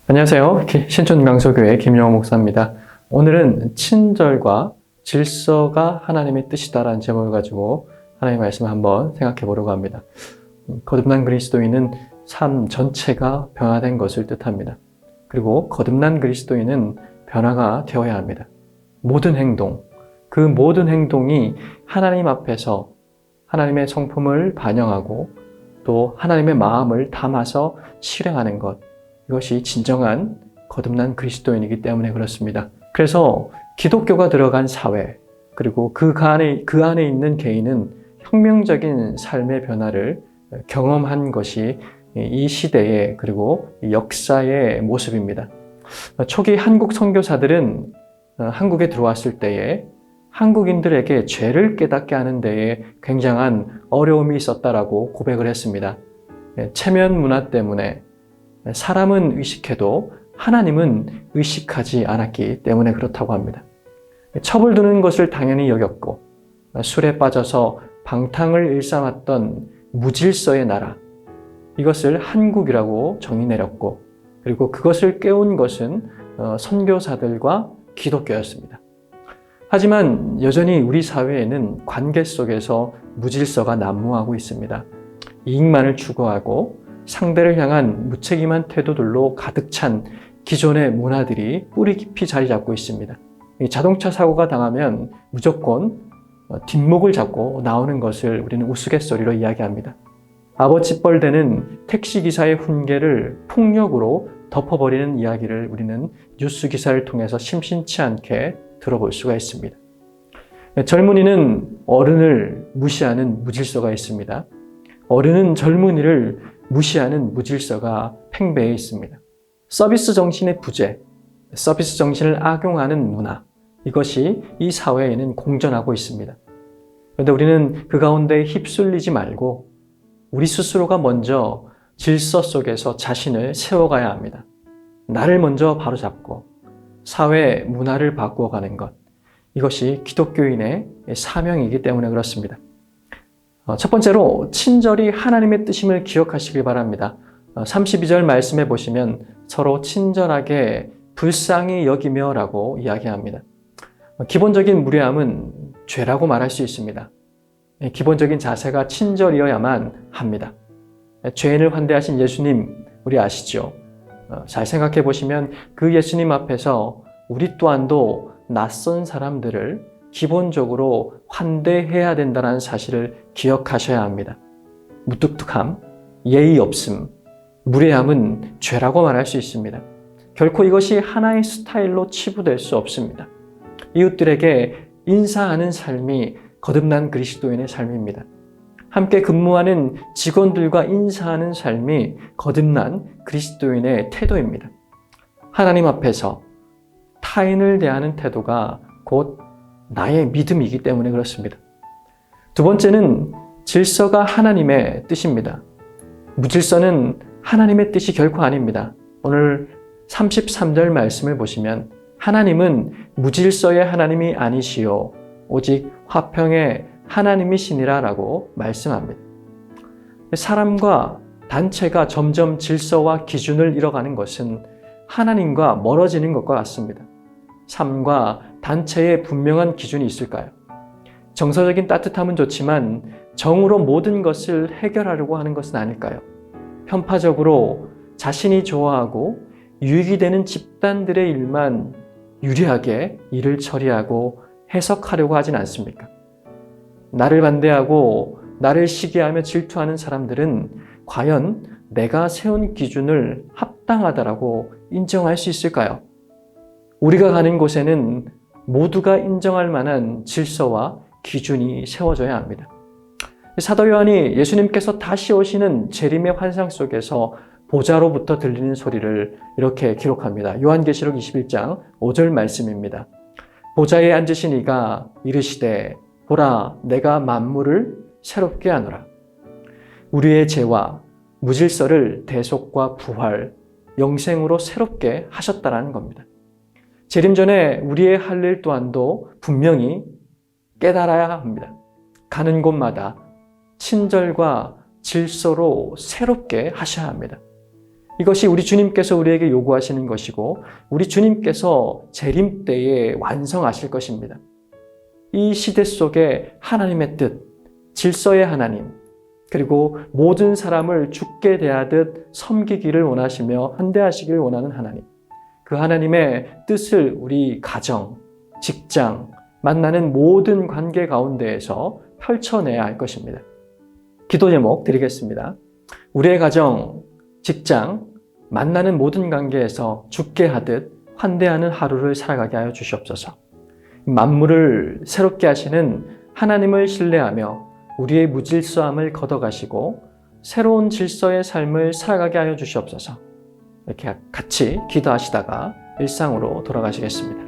안녕하세요. 신촌명소교회 김영호 목사입니다. 오늘은 친절과 질서가 하나님의 뜻이다라는 제목을 가지고 하나님의 말씀을 한번 생각해 보려고 합니다. 거듭난 그리스도인은 삶 전체가 변화된 것을 뜻합니다. 그리고 거듭난 그리스도인은 변화가 되어야 합니다. 모든 행동, 그 모든 행동이 하나님 앞에서 하나님의 성품을 반영하고 또 하나님의 마음을 담아서 실행하는 것, 이것이 진정한 거듭난 그리스도인이기 때문에 그렇습니다. 그래서 기독교가 들어간 사회, 그리고 그 안에 있는 개인은 혁명적인 삶의 변화를 경험한 것이 이 시대의 그리고 역사의 모습입니다. 초기 한국 선교사들은 한국에 들어왔을 때에 한국인들에게 죄를 깨닫게 하는 데에 굉장한 어려움이 있었다라고 고백을 했습니다. 체면 문화 때문에 사람은 의식해도 하나님은 의식하지 않았기 때문에 그렇다고 합니다. 첩을 두는 것을 당연히 여겼고 술에 빠져서 방탕을 일삼았던 무질서의 나라, 이것을 한국이라고 정의 내렸고, 그리고 그것을 깨운 것은 선교사들과 기독교였습니다. 하지만 여전히 우리 사회에는 관계 속에서 무질서가 난무하고 있습니다. 이익만을 추구하고 상대를 향한 무책임한 태도들로 가득 찬 기존의 문화들이 뿌리 깊이 자리 잡고 있습니다. 자동차 사고가 당하면 무조건 뒷목을 잡고 나오는 것을 우리는 우스갯소리로 이야기합니다. 아버지뻘되는 택시기사의 훈계를 폭력으로 덮어버리는 이야기를 우리는 뉴스 기사를 통해서 심심치 않게 들어볼 수가 있습니다. 젊은이는 어른을 무시하는 무질서가 있습니다. 어른은 젊은이를 무시하는 무질서가 팽배해 있습니다. 서비스 정신의 부재, 서비스 정신을 악용하는 문화, 이것이 이 사회에는 공존하고 있습니다. 그런데 우리는 그 가운데 휩쓸리지 말고 우리 스스로가 먼저 질서 속에서 자신을 세워가야 합니다. 나를 먼저 바로잡고 사회 문화를 바꾸어가는 것, 이것이 기독교인의 사명이기 때문에 그렇습니다. 첫 번째로 친절이 하나님의 뜻임을 기억하시길 바랍니다. 32절 말씀에 보시면 서로 친절하게 불쌍히 여기며 라고 이야기합니다. 기본적인 무례함은 죄라고 말할 수 있습니다. 기본적인 자세가 친절이어야만 합니다. 죄인을 환대하신 예수님, 우리 아시죠? 잘 생각해 보시면 그 예수님 앞에서 우리 또한도 낯선 사람들을 기본적으로 환대해야 된다는 사실을 기억하셔야 합니다. 무뚝뚝함, 예의 없음, 무례함은 죄라고 말할 수 있습니다. 결코 이것이 하나의 스타일로 치부될 수 없습니다. 이웃들에게 인사하는 삶이 거듭난 그리스도인의 삶입니다. 함께 근무하는 직원들과 인사하는 삶이 거듭난 그리스도인의 태도입니다. 하나님 앞에서 타인을 대하는 태도가 곧 나의 믿음이기 때문에 그렇습니다. 두 번째는 질서가 하나님의 뜻입니다. 무질서는 하나님의 뜻이 결코 아닙니다. 오늘 33절 말씀을 보시면 하나님은 무질서의 하나님이 아니시오 오직 화평의 하나님이시니라 라고 말씀합니다. 사람과 단체가 점점 질서와 기준을 잃어가는 것은 하나님과 멀어지는 것과 같습니다. 삶과 단체에 분명한 기준이 있을까요? 정서적인 따뜻함은 좋지만 정으로 모든 것을 해결하려고 하는 것은 아닐까요? 편파적으로 자신이 좋아하고 유익이 되는 집단들의 일만 유리하게 일을 처리하고 해석하려고 하진 않습니까? 나를 반대하고 나를 시기하며 질투하는 사람들은 과연 내가 세운 기준을 합당하다라고 인정할 수 있을까요? 우리가 가는 곳에는 모두가 인정할 만한 질서와 기준이 세워져야 합니다. 사도 요한이 예수님께서 다시 오시는 재림의 환상 속에서 보좌로부터 들리는 소리를 이렇게 기록합니다. 요한계시록 21장 5절 말씀입니다. 보좌에 앉으신 이가 이르시되 보라 내가 만물을 새롭게 하노라. 우리의 죄와 무질서를 대속과 부활, 영생으로 새롭게 하셨다는 겁니다. 재림 전에 우리의 할 일 또한도 분명히 깨달아야 합니다. 가는 곳마다 친절과 질서로 새롭게 하셔야 합니다. 이것이 우리 주님께서 우리에게 요구하시는 것이고 우리 주님께서 재림 때에 완성하실 것입니다. 이 시대 속에 하나님의 뜻, 질서의 하나님, 그리고 모든 사람을 주께 대하듯 섬기기를 원하시며 환대하시기를 원하는 하나님, 그 하나님의 뜻을 우리 가정, 직장, 만나는 모든 관계 가운데에서 펼쳐내야 할 것입니다. 기도 제목 드리겠습니다. 우리의 가정, 직장, 만나는 모든 관계에서 주께 하듯 환대하는 하루를 살아가게 하여 주시옵소서. 만물을 새롭게 하시는 하나님을 신뢰하며 우리의 무질서함을 걷어가시고 새로운 질서의 삶을 살아가게 하여 주시옵소서. 이렇게 같이 기도하시다가 일상으로 돌아가시겠습니다.